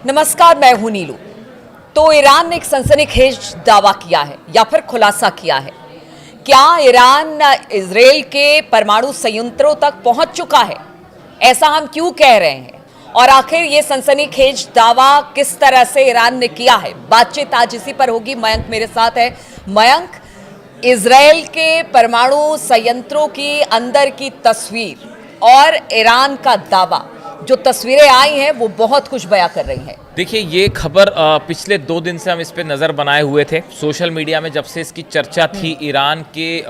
नमस्कार, मैं हूं नीलू। तो ईरान ने एक सनसनीखेज दावा किया है या फिर खुलासा किया है। क्या ईरान इजराइल के परमाणु संयंत्रों तक पहुंच चुका है? ऐसा हम क्यों कह रहे हैं और आखिर ये सनसनीखेज दावा किस तरह से ईरान ने किया है? बातचीत आज इसी पर होगी। मयंक मेरे साथ है। मयंक, इजराइल के परमाणु संयंत्रों की अंदर की तस्वीर और ईरान का दावा, जो तस्वीरें आई हैं वो बहुत कुछ बयां कर रही हैं। देखिए, ये खबर पिछले 2 दिन से हम इस पे नज़र बनाए हुए थे। सोशल मीडिया में जब से इसकी चर्चा थी, ईरान के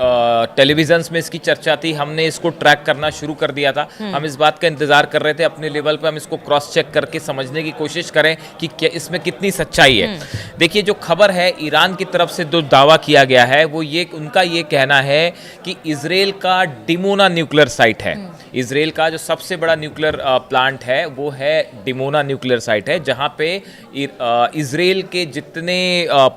टेलीविजन्स में इसकी चर्चा थी, हमने इसको ट्रैक करना शुरू कर दिया था। हम इस बात का इंतज़ार कर रहे थे अपने लेवल पे हम इसको क्रॉस चेक करके समझने की कोशिश करें कि क्या इसमें कितनी सच्चाई है। देखिए, जो खबर है ईरान की तरफ से जो दावा किया गया है वो उनका ये कहना है कि इजराइल का डिमोना न्यूक्लियर साइट है। इजराइल का जो सबसे बड़ा न्यूक्लियर प्लांट है वो है डिमोना न्यूक्लियर साइट है, जहाँ पे इजराइल के जितने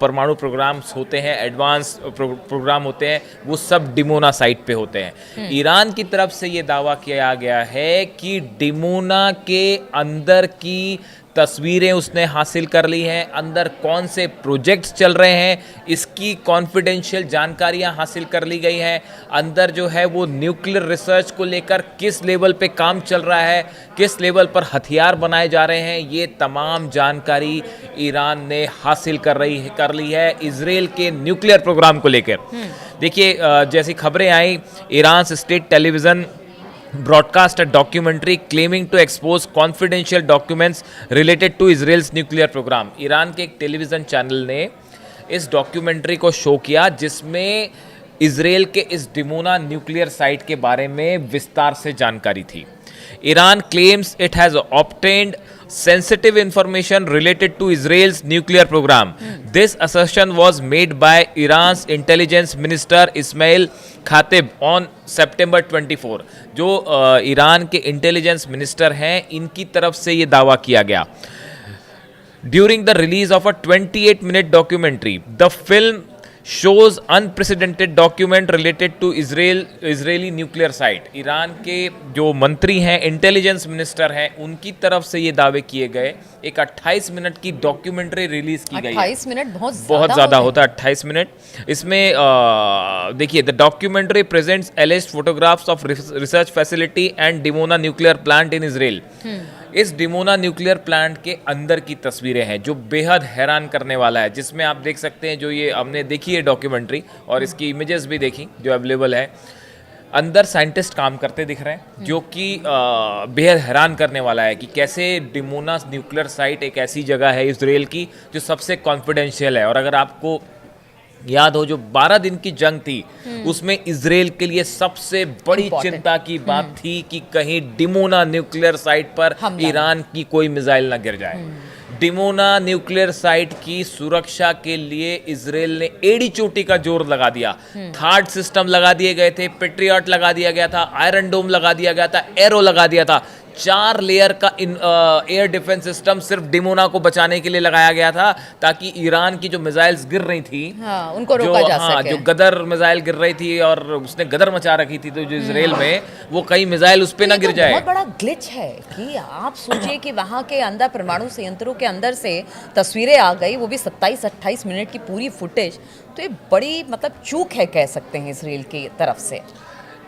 परमाणु प्रोग्राम्स होते हैं, एडवांस प्रोग्राम होते हैं, वो सब डिमोना साइट पे होते हैं। ईरान की तरफ से ये दावा किया गया है कि डिमोना के अंदर की तस्वीरें उसने हासिल कर ली हैं, अंदर कौन से प्रोजेक्ट्स चल रहे हैं इसकी कॉन्फिडेंशियल जानकारियां हासिल कर ली गई हैं, अंदर जो है वो न्यूक्लियर रिसर्च को लेकर किस लेवल पे काम चल रहा है, किस लेवल पर हथियार बनाए जा रहे हैं, ये तमाम जानकारी ईरान ने हासिल कर ली है इजराइल के न्यूक्लियर प्रोग्राम को लेकर। देखिए, जैसी खबरें आई, Iran state television broadcast a documentary claiming to expose confidential documents related to Israel's nuclear program। Iran के एक टेलीविज़न चैनल ने इस डॉक्यूमेंट्री को शो किया जिसमें इजराइल के इस डिमोना न्यूक्लियर साइट के बारे में विस्तार से जानकारी थी। Iran claims it has obtained sensitive information related to Israel's nuclear program. This assertion was made by Iran's intelligence minister Ismail Khatib on September 24। जो ईरान के इंटेलिजेंस मिनिस्टर हैं, इनकी तरफ से ये दावा किया गया। During the release of a 28-minute documentary, the film shows unprecedented document related to Israeli nuclear site। Iran के जो मंत्री हैं, इंटेलिजेंस मिनिस्टर हैं, उनकी तरफ से ये दावे किए गए। एक 28 मिनट की डॉक्यूमेंट्री रिलीज की गई है। 28 मिनट बहुत ज़्यादा होता है 28 मिनट। इसमें देखिए, the documentary presents A-list photographs of research facility and Dimona nuclear plant in Israel. इस डिमोना न्यूक्लियर प्लांट के अंदर की तस्वीरें हैं जो बेहद हैरान करने वाला है, जिसमें आप देख सकते हैं, जो ये हमने देखी है डॉक्यूमेंट्री और इसकी इमेजेस भी देखी जो अवेलेबल है, अंदर साइंटिस्ट काम करते दिख रहे हैं, जो कि बेहद हैरान करने वाला है कि कैसे डिमोना न्यूक्लियर साइट एक ऐसी जगह है इजराइल की जो सबसे कॉन्फिडेंशियल है। और अगर आपको याद हो, जो 12 दिन की जंग थी उसमें इजराइल के लिए सबसे बड़ी चिंता की बात थी कि कहीं डिमोना न्यूक्लियर साइट पर ईरान की कोई मिसाइल ना गिर जाए। डिमोना न्यूक्लियर साइट की सुरक्षा के लिए इजराइल ने एड़ी चोटी का जोर लगा दिया। थर्ड सिस्टम लगा दिए गए थे, पेट्रियट लगा दिया गया था, आयरन डोम लगा दिया गया था, एरो लगा दिया था। 4 लेयर का एयर डिफेंस सिस्टम सिर्फ डिमोना को बचाने के लिए लगाया गया था, ताकि ईरान की जो मिसाइल्स गिर रही थी, उनको रोका जा सके। जो गदर मिसाइल गिर रही थी और उसने गदर मचा रखी थी, तो जो इजराइल में वो कई मिसाइल उस पे ना गिर जाए। बहुत बड़ा ग्लिच है कि आप सोचिए कि वहां के अंदर परमाणु संयंत्रों के अंदर से तस्वीरें आ गई, वो भी 27-28 मिनट की पूरी फुटेज। तो ये बड़ी चूक है, कह सकते हैं इजराइल की तरफ से।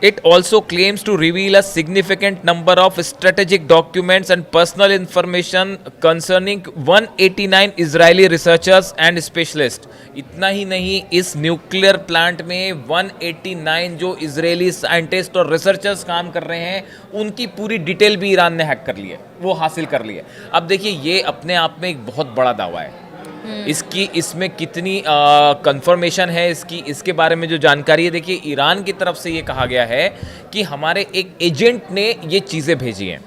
It also claims to reveal a significant number of strategic documents and personal information concerning 189 Israeli researchers and specialists। इतना ही नहीं, इस न्यूक्लियर प्लांट में 189 जो इजरायली साइंटिस्ट और रिसर्चर्स काम कर रहे हैं, उनकी पूरी डिटेल भी ईरान ने हैक कर ली है, वो हासिल कर ली है। अब देखिए, ये अपने आप में एक बहुत बड़ा दावा है। इसमें कितनी कंफर्मेशन है इसके बारे में जो जानकारी है, देखिए, ईरान की तरफ से ये कहा गया है कि हमारे एक एजेंट ने ये चीज़ें भेजी हैं।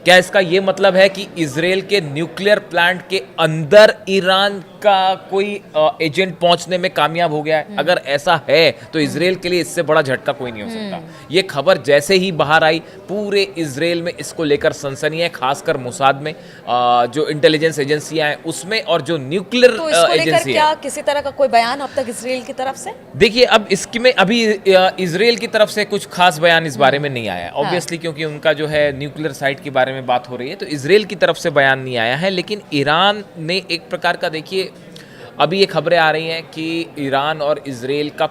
क्या इसका ये मतलब है कि इजराइल के न्यूक्लियर प्लांट के अंदर ईरान का कोई एजेंट पहुंचने में कामयाब हो गया है। अगर ऐसा है तो इजराइल के लिए इससे बड़ा झटका कोई नहीं हो सकता। ये खबर जैसे ही बाहर आई, पूरे इजराइल में इसको लेकर सनसनी है, खासकर मोसाद में, जो इंटेलिजेंस एजेंसियां हैं उसमें, और जो न्यूक्लियर तो इसको लेकर एजेंसी क्या है। किसी तरह का कोई बयान अब तक इसराइल की तरफ से? देखिए, अब इसमें अभी इजराइल की तरफ से कुछ खास बयान इस बारे में नहीं आया, ऑब्वियसली, क्योंकि उनका जो है न्यूक्लियर साइट के बारे में बात हो रही है, तो इजराइल की तरफ से बयान नहीं आया है। लेकिन ईरान ने एक प्रकार का, देखिए अभी ये खबरें आ रही हैं कि ईरान और इजराइल का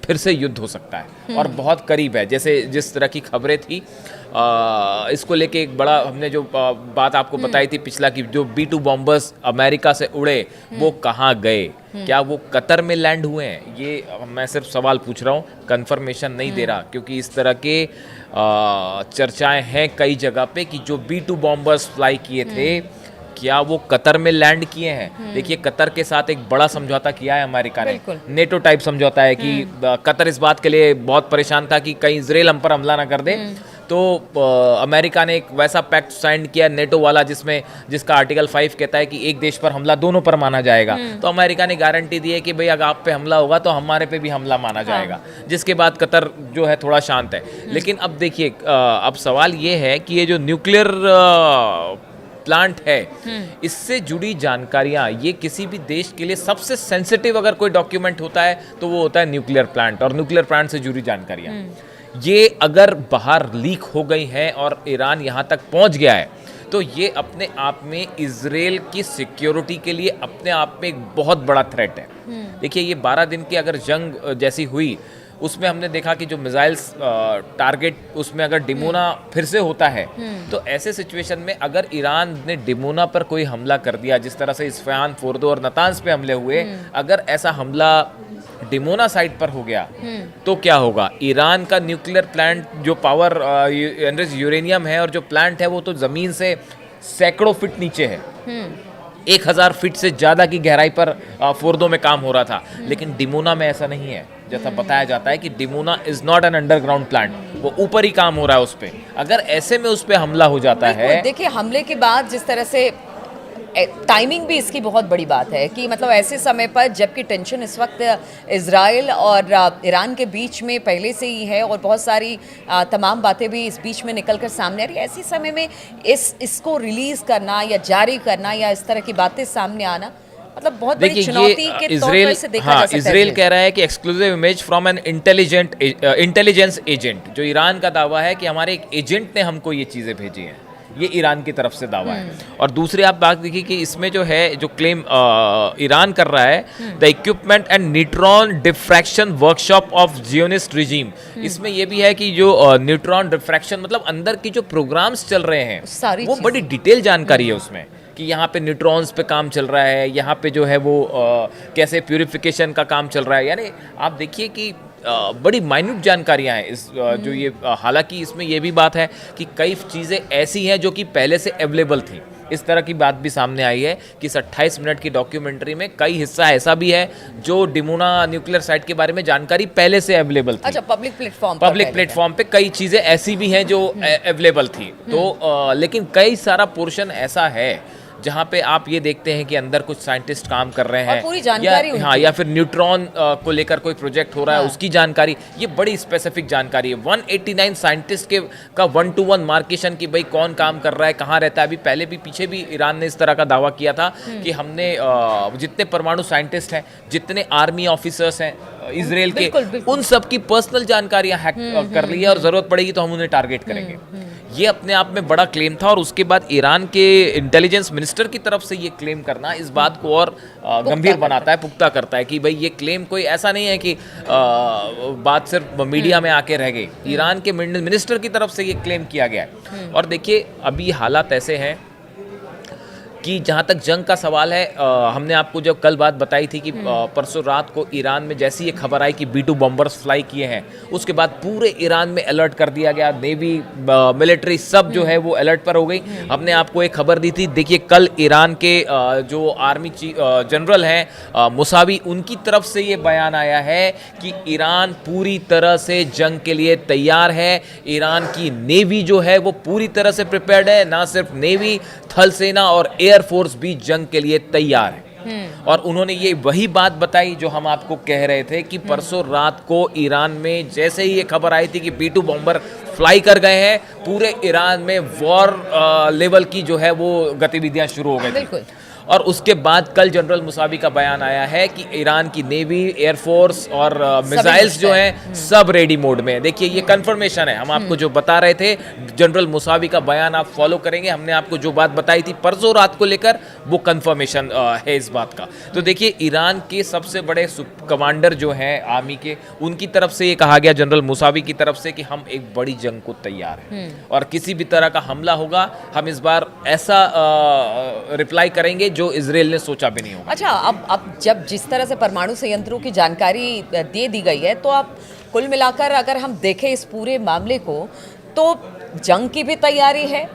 फिर से युद्ध हो सकता है, और बहुत करीब है। जैसे जिस तरह की खबरें थी, इसको लेके एक बड़ा हमने जो बात आपको बताई थी पिछला, कि जो B-2 बॉम्बर्स अमेरिका से उड़े वो कहाँ गए, क्या वो कतर में लैंड हुए हैं? ये मैं सिर्फ सवाल पूछ रहा हूँ, कंफर्मेशन नहीं दे रहा, क्योंकि इस तरह के चर्चाएं हैं कई जगह पे कि जो B-2 बॉम्बर्स फ्लाई किए थे, क्या वो कतर में लैंड किए हैं? देखिए, कतर के साथ एक बड़ा समझौता किया है अमेरिका ने, नेटो टाइप समझौता है, कि कतर इस बात के लिए बहुत परेशान था कि कहीं इजराइल हम पर हमला ना कर दे, तो अमेरिका ने एक वैसा पैक्ट साइन किया नेटो वाला, जिसका आर्टिकल 5 कहता है कि एक देश पर हमला दोनों पर माना जाएगा। तो अमेरिका ने गारंटी दी है कि भाई अगर आप पे हमला होगा तो हमारे पे भी हमला माना जाएगा, जिसके बाद कतर जो है थोड़ा शांत है। लेकिन अब देखिए, अब सवाल ये है कि ये जो न्यूक्लियर प्लांट है, इससे जुड़ी जानकारियां, ये किसी भी देश के लिए सबसे सेंसिटिव अगर कोई डॉक्यूमेंट होता है तो वो होता है न्यूक्लियर प्लांट, और न्यूक्लियर प्लांट से जुड़ी जानकारियां। ये अगर बाहर लीक हो गई हैं और ईरान यहाँ तक पहुँच गया है, तो ये अपने आप में इजराइल की सिक्योरिटी के लिए अपने आप में एक बहुत बड़ा थ्रेट है। देखिए, ये 12 दिन की अगर जंग जैसी हुई, उसमें हमने देखा कि जो मिसाइल्स टारगेट, उसमें अगर डिमोना फिर से होता है, तो ऐसे सिचुएशन में अगर ईरान ने डिमोना पर कोई हमला कर दिया, जिस तरह से इस्फहान, फोर्दो और नतांज पे हमले हुए, अगर ऐसा हमला डिमोना साइट पर हो गया तो क्या होगा? ईरान का न्यूक्लियर प्लांट, जो पावर यूरेनियम है, और जो प्लांट है वो तो ज़मीन से सैकड़ों फीट नीचे है, 1000 फीट से ज़्यादा की गहराई पर फोर्दो में काम हो रहा था। लेकिन डिमोना में ऐसा नहीं है। जैसा बताया जाता है कि Dimona is not an underground plant, वो ऊपर ही काम हो रहा है उस पर। अगर ऐसे में उस पर हमला हो जाता है, देखिए हमले के बाद जिस तरह से टाइमिंग भी इसकी बहुत बड़ी बात है, कि मतलब ऐसे समय पर जबकि टेंशन इस वक्त इजराइल और ईरान के बीच में पहले से ही है, और बहुत सारी तमाम बातें भी इस बीच में निकल कर सामने आ रही है, ऐसे समय में इसको रिलीज करना या जारी करना या इस तरह की बातें सामने आना, मतलब बहुत बड़ी चुनौती के तौर पर से देखा जा सकता है। इजराइल कह रहा है कि exclusive image from N intelligence agent, जो ईरान का दावा है कि हमारे एक एजेंट ने हमको ये चीज़ें भेजी हैं, ये ईरान की तरफ से दावा है। और दूसरी आप बात देखिए कि इसमें जो है, जो क्लेम ईरान कर रहा है, the equipment and neutron diffraction workshop of Zionist regime, इसमें ये भी है कि जो न्यूट्रॉन डिफ्रैक्शन, मतलब अंदर की जो प्रोग्राम्स चल रहे हैं, वो बड़ी डिटेल जानकारी है उसमें, कि यहाँ पे न्यूट्रॉन्स पे काम चल रहा है, यहाँ पे जो है वो कैसे प्यूरिफिकेशन का काम चल रहा है। यानी आप देखिए कि बड़ी माइन्यूट जानकारियाँ हैं इस जो ये, हालांकि इसमें ये भी बात है कि कई चीज़ें ऐसी हैं जो कि पहले से अवेलेबल थी। इस तरह की बात भी सामने आई है कि इस 28 मिनट की डॉक्यूमेंट्री में कई हिस्सा ऐसा भी है जो डिमोना न्यूक्लियर साइट के बारे में जानकारी पहले से अवेलेबल थी। अच्छा, पब्लिक प्लेटफॉर्म पे कई चीज़ें ऐसी भी हैं जो अवेलेबल थी। तो लेकिन कई सारा पोर्शन ऐसा है जहाँ पे आप ये देखते हैं कि अंदर कुछ साइंटिस्ट काम कर रहे हैं, पूरी जानकारी या फिर न्यूट्रॉन को लेकर कोई प्रोजेक्ट हो रहा है, उसकी जानकारी, ये बड़ी स्पेसिफिक जानकारी है। 189 साइंटिस्ट का 1-to-1 मार्केशन की भाई कौन काम कर रहा है, कहाँ रहता है। अभी पहले भी पीछे भी ईरान ने इस तरह का दावा किया था कि हमने जितने परमाणु साइंटिस्ट हैं, जितने आर्मी ऑफिसर्स हैं इजराइल के, उन सब की पर्सनल जानकारियां हैक कर ली है, और जरूरत पड़ेगी तो हम उन्हें टारगेट करेंगे। ये अपने आप में बड़ा क्लेम था, और उसके बाद ईरान के इंटेलिजेंस मिनिस्टर की तरफ से ये क्लेम करना इस बात को और गंभीर बनाता है, पुख्ता करता है कि भाई ये क्लेम कोई ऐसा नहीं है कि बात सिर्फ मीडिया में आके रह गई। ईरान के मिनिस्टर की तरफ से ये क्लेम किया गया है। और देखिए, अभी हालात ऐसे हैं कि जहाँ तक जंग का सवाल है, हमने आपको जब कल बात बताई थी कि परसों रात को ईरान में जैसी ये खबर आई कि B-2 बॉम्बर्स फ्लाई किए हैं, उसके बाद पूरे ईरान में अलर्ट कर दिया गया। नेवी, मिलिट्री सब जो है वो अलर्ट पर हो गई। हमने आपको एक खबर दी थी, देखिए कल ईरान के जो आर्मी जनरल हैं मुसावी, उनकी तरफ से ये बयान आया है कि ईरान पूरी तरह से जंग के लिए तैयार है। ईरान की नेवी जो है वो पूरी तरह से प्रिपेयर्ड है, ना सिर्फ नेवी, थल सेना और एयर फोर्स भी जंग के लिए तैयार है। और उन्होंने ये वही बात बताई जो हम आपको कह रहे थे कि परसों रात को ईरान में जैसे ही ये खबर आई थी कि B-2 बॉम्बर फ्लाई कर गए हैं, पूरे ईरान में वॉर लेवल की जो है वो गतिविधियां शुरू हो गई थी। बिल्कुल। और उसके बाद कल जनरल मुसावी का बयान आया है कि ईरान की नेवी, एयरफोर्स और मिसाइल्स जो हैं सब रेडी मोड में है। देखिए ये कंफर्मेशन है, हम आपको जो बता रहे थे जनरल मुसावी का बयान आप फॉलो करेंगे, हमने आपको जो बात बताई थी परसों रात को लेकर वो कंफर्मेशन है इस बात का। तो देखिए ईरान के सबसे बड़े कमांडर जो हैं आर्मी के, उनकी तरफ से ये कहा गया जनरल मुसावी की तरफ से कि हम एक बड़ी जंग को तैयार हैं और किसी भी तरह का हमला होगा हम इस बार ऐसा रिप्लाई करेंगे जो इजराइल ने सोचा भी नहीं होगा। अच्छा, अब जब जिस तरह से परमाणु संयंत्रों की जानकारी दे दी गई है, तो अब कुल मिलाकर अगर हम देखें इस पूरे मामले को, तो जंग की भी तैयारी है,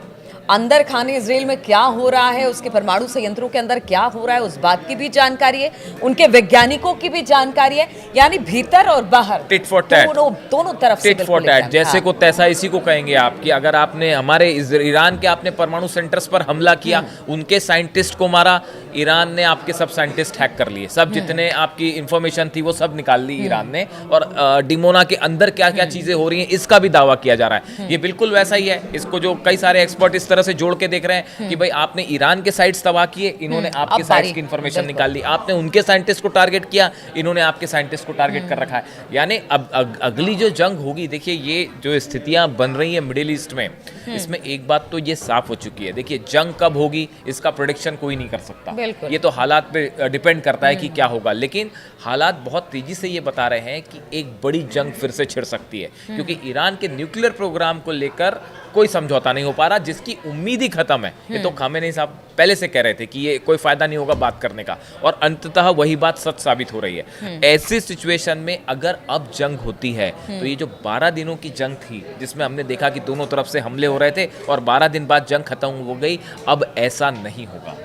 अंदर खाने इजराइल में क्या हो रहा है, उसके परमाणु संयंत्रों के अंदर क्या हो रहा है उस बात की भी जानकारी है, उनके वैज्ञानिकों की भी जानकारी है, यानी भीतर और बाहर टिट फॉर टैट, दोनों तरफ से टिट फॉर टैट, जैसे को तैसा इसी को कहेंगे आप कि अगर आपने हमारे ईरान के आपने परमाणु सेंटर्स पर हमला किया, उनके साइंटिस्ट को मारा, ईरान ने आपके सब साइंटिस्ट हैक कर लिए, सब जितने आपकी इंफॉर्मेशन थी वो सब निकाल ली ईरान ने, और डिमोना के अंदर क्या क्या चीजें हो रही हैं इसका भी दावा किया जा रहा है। ये बिल्कुल वैसा ही है, इसको जो कई सारे एक्सपर्ट इस तरह से जोड़ के देख रहे हैं कि भाई आपने ईरान के साइट्स तबाह किए, इन्होंने आपके साइट्स की इंफॉर्मेशन निकाल ली, आपने उनके साइंटिस्ट को टारगेट किया, इन्होंने आपके साइंटिस्ट को टारगेट कर रखा है। यानी अब अगली जो जंग होगी, देखिए ये जो स्थितियां बन रही हैं मिडिल ईस्ट में, इसमें एक बात तो ये साफ हो चुकी है, देखिए जंग कब होगी इसका प्रेडिक्शन कोई नहीं कर सकता, ये तो हालात पे डिपेंड करता है कि क्या होगा, लेकिन हालात बहुत तेजी से ये बता रहे हैं कि एक बड़ी जंग फिर से छिड़ सकती है, क्योंकि ईरान के न्यूक्लियर प्रोग्राम को लेकर कोई समझौता नहीं हो पा रहा, जिसकी उम्मीद ही खत्म है। ये तो खामेनी साहब पहले से कह रहे थे कि ये कोई फायदा नहीं होगा बात करने का, और अंततः वही बात सच साबित हो रही है। ऐसी सिचुएशन में अगर अब जंग होती है तो ये जो 12 दिनों की जंग थी जिसमें हमने देखा कि दोनों तरफ से हमले हो रहे थे और 12 दिन बाद जंग खत्म हो गई, अब ऐसा नहीं होगा।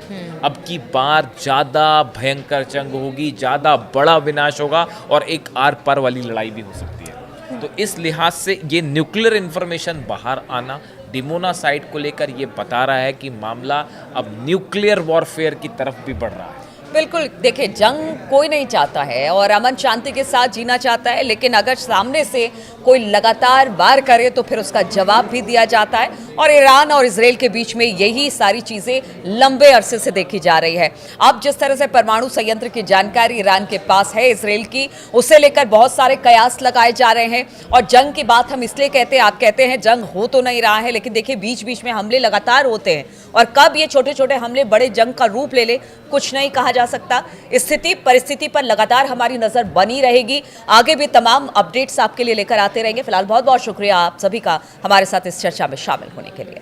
अब की बार ज्यादा भयंकर जंग होगी, ज्यादा बड़ा विनाश होगा और एक आर पार वाली लड़ाई भी हो सकती है। तो इस लिहाज से ये न्यूक्लियर इंफॉर्मेशन बाहर आना डिमोना साइट को लेकर ये बता रहा है कि मामला अब न्यूक्लियर वॉरफेयर की तरफ भी बढ़ रहा है। बिल्कुल, देखिए जंग कोई नहीं चाहता है और अमन शांति के साथ जीना चाहता है, लेकिन अगर सामने से कोई लगातार वार करे तो फिर उसका जवाब भी दिया जाता है, और ईरान और इजराइल के बीच में यही सारी चीज़ें लंबे अरसे से देखी जा रही है। अब जिस तरह से परमाणु संयंत्र की जानकारी ईरान के पास है इजराइल की, उसे लेकर बहुत सारे कयास लगाए जा रहे हैं, और जंग की बात हम इसलिए कहते हैं, आप कहते हैं जंग हो तो नहीं रहा है, लेकिन देखिए बीच बीच में हमले लगातार होते हैं, और कब ये छोटे छोटे हमले बड़े जंग का रूप ले ले कुछ नहीं कहा जा सकता। स्थिति परिस्थिति पर लगातार हमारी नजर बनी रहेगी, आगे भी तमाम अपडेट्स आपके लिए लेकर आते रहेंगे। फिलहाल बहुत बहुत शुक्रिया आप सभी का हमारे साथ इस चर्चा में शामिल होने के लिए।